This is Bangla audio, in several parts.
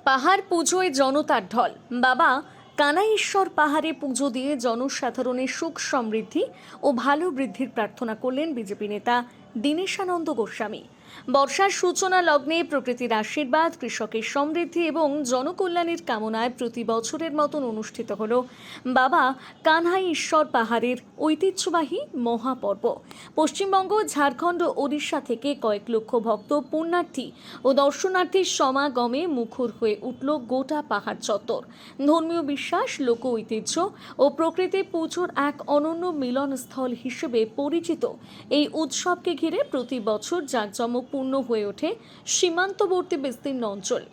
পাহাড় পুজোয় জনতার ঢল। বাবা কানাইশ্বর পাহাড়ে পুজো দিয়ে জনসাধারণের সুখ সমৃদ্ধি ও ভালো বৃদ্ধির প্রার্থনা করলেন বিজেপি নেতা দীনেশানন্দ গোস্বামী। বর্ষার সূচনা লগ্নে প্রকৃতির আশীর্বাদ, কৃষকের সমৃদ্ধি এবং জনকল্যাণের কামনায় প্রতি বছরের মতন অনুষ্ঠিত হল বাবা কানাইশ্বর পাহাড়ের ঐতিহ্যবাহী মহাপর্ব। পশ্চিমবঙ্গ, ঝাড়খণ্ড ও ওড়িশা থেকে কয়েক লক্ষ ভক্ত, পুণ্যার্থী ও দর্শনার্থীর সমাগমে মুখর হয়ে উঠল গোটা পাহাড় চত্বর। ধর্মীয় বিশ্বাস, লোক ঐতিহ্য ও প্রকৃতি পুজোর এক অনন্য মিলনস্থল হিসেবে পরিচিত এই উৎসবকে ঘিরে প্রতি বছর জাঁকজমকপূর্ণ হয়ে ওঠে সীমান্তবর্তী বিস্তীর্ণ অঞ্চল।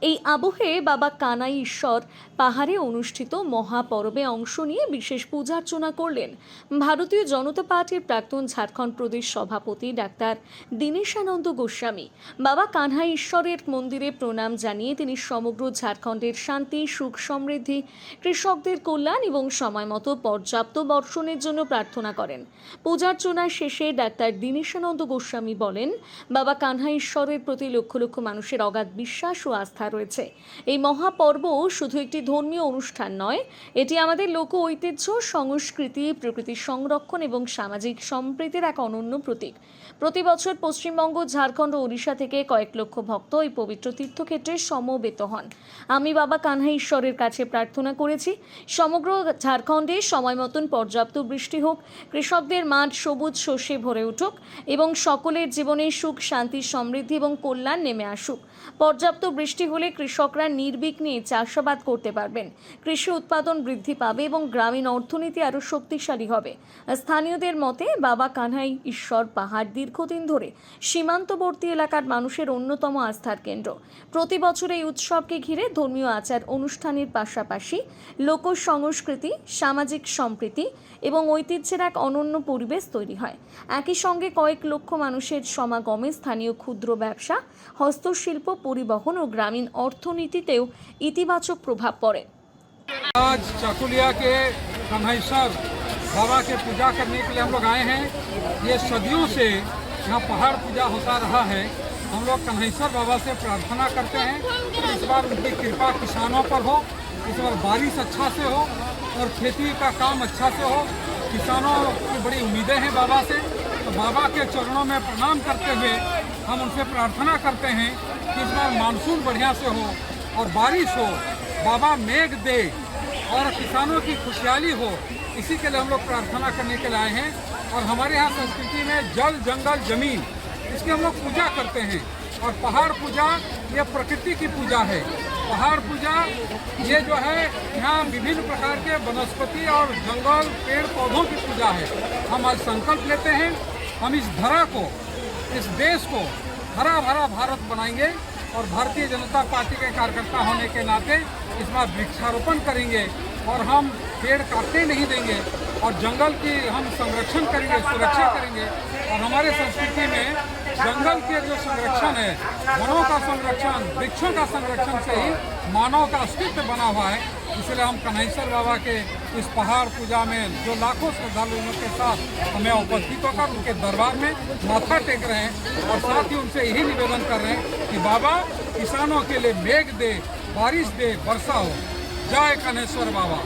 এই আবহে বাবা কানাইশ্বর পাহাড়ে অনুষ্ঠিত মহাপর্বে অংশ নিয়ে বিশেষ পূজার্চনা করলেন ভারতীয় জনতা পার্টির প্রাক্তন ঝাড়খণ্ড প্রদেশ সভাপতি ডাক্তার দীনেশানন্দ গোস্বামী। বাবা কানাইশ্বরের মন্দিরে প্রণাম জানিয়ে তিনি সমগ্র ঝাড়খণ্ডের শান্তি, সুখ সমৃদ্ধি, কৃষকদের কল্যাণ এবং সময়মতো পর্যাপ্ত বর্ষণের জন্য প্রার্থনা করেন। পূজার্চনা শেষে ডাক্তার দীনেশানন্দ গোস্বামী বলেন, বাবা কানাইশ্বরের প্রতি লক্ষ লক্ষ মানুষের অগাধ বিশ্বাস ও আস্থা রয়েছে। এই মহাপর্ব শুধু একটি ধর্মীয় অনুষ্ঠান নয়, এটি আমাদের লোক ঐতিহ্য, সংস্কৃতি, প্রকৃতি সংরক্ষণ এবং সামাজিক সম্প্রীতির এক অনন্য প্রতীক। প্রতি বছর পশ্চিমবঙ্গ, ঝাড়খণ্ড ও ওড়িশা থেকে কয়েক লক্ষ ভক্ত এই পবিত্র তীর্থক্ষেত্রে সমবেত হন। আমি বাবা কানাইশ্বরের কাছে প্রার্থনা করেছি, সমগ্র ঝাড়খণ্ডে সময় মতন পর্যাপ্ত বৃষ্টি হোক, কৃষকদের মাঠ সবুজ শস্যে ভরে উঠুক এবং সকলের জীবনে সুখ, শান্তি, সমৃদ্ধি এবং কল্যাণ নেমে আসুক। পর্যাপ্ত বৃষ্টি হলে কৃষকরা নির্বিঘ্নে চাষাবাদ করতে পারবেন, কৃষি উৎপাদন বৃদ্ধি পাবে এবং গ্রামীণ অর্থনীতি আরও শক্তিশালী হবে। স্থানীয়দের মতে বাবা কানাইশ্বর পাহাড় দীর্ঘদিন ধরে সীমান্তবর্তী এলাকার মানুষের অন্যতম আস্থার কেন্দ্র। প্রতি বছর এই উৎসবকে ঘিরে ধর্মীয় আচার অনুষ্ঠানের পাশাপাশি লোক সংস্কৃতি, সামাজিক সম্প্রীতি এবং ঐতিহ্যের এক অনন্য পরিবেশ তৈরি হয়। একই সঙ্গে কয়েক লক্ষ মানুষের সমাগমে স্থানীয় ক্ষুদ্র ব্যবসা, হস্তশিল্প, পরিবহন ও গ্রামীণ অর্থনীতিতেও ইতিবাচক প্রভাব পড়ে। आज चाकुलिया के कन्हैश्वर बाबा के पूजा करने के लिए हम लोग आए हैं। ये सदियों से यहाँ पहाड़ पूजा होता रहा है। हम लोग कन्हैश्वर बाबा से प्रार्थना करते हैं कि इस बार उनकी कृपा किसानों पर हो, इस बार बारिश अच्छा से हो और खेती का काम अच्छा से हो। किसानों की बड़ी उम्मीदें हैं बाबा से, तो बाबा के चरणों में प्रणाम करते हुए हम उनसे प्रार्थना करते हैं कि इस बार मानसून बढ़िया से हो और बारिश हो, बाबा मेघ दे और किसानों की खुशहाली हो। इसी के लिए हम लोग प्रार्थना करने के लिए आए हैं। और हमारे यहाँ संस्कृति में जल, जंगल, जमीन, इसकी हम लोग पूजा करते हैं। और पहाड़ पूजा ये प्रकृति की पूजा है। पहाड़ पूजा ये जो है यहाँ विभिन्न प्रकार के वनस्पति और जंगल, पेड़ पौधों की पूजा है। हम आज संकल्प लेते हैं, हम इस धरा को, इस देश को हरा भरा भारत बनाएंगे और भारतीय जनता पार्टी के कार्यकर्ता होने के नाते इस बार वृक्षारोपण करेंगे और हम पेड़ काटने नहीं देंगे और जंगल की हम संरक्षण करेंगे, सुरक्षा करेंगे। और हमारे संस्कृति में जंगल के जो संरक्षण है, वनों का संरक्षण, वृक्षों का संरक्षण से ही मानव का अस्तित्व बना हुआ है। इसलिए हम कन्हैश्वर बाबा के इस पहाड़ पूजा में जो लाखों श्रद्धालुओं के साथ हमें उपस्थित होकर उनके दरबार में माथा टेक रहे हैं और साथ ही उनसे यही निवेदन कर रहे हैं कि बाबा किसानों के लिए मेघ दे, बारिश दे, वर्षा हो। जय कन्हैश्वर बाबा।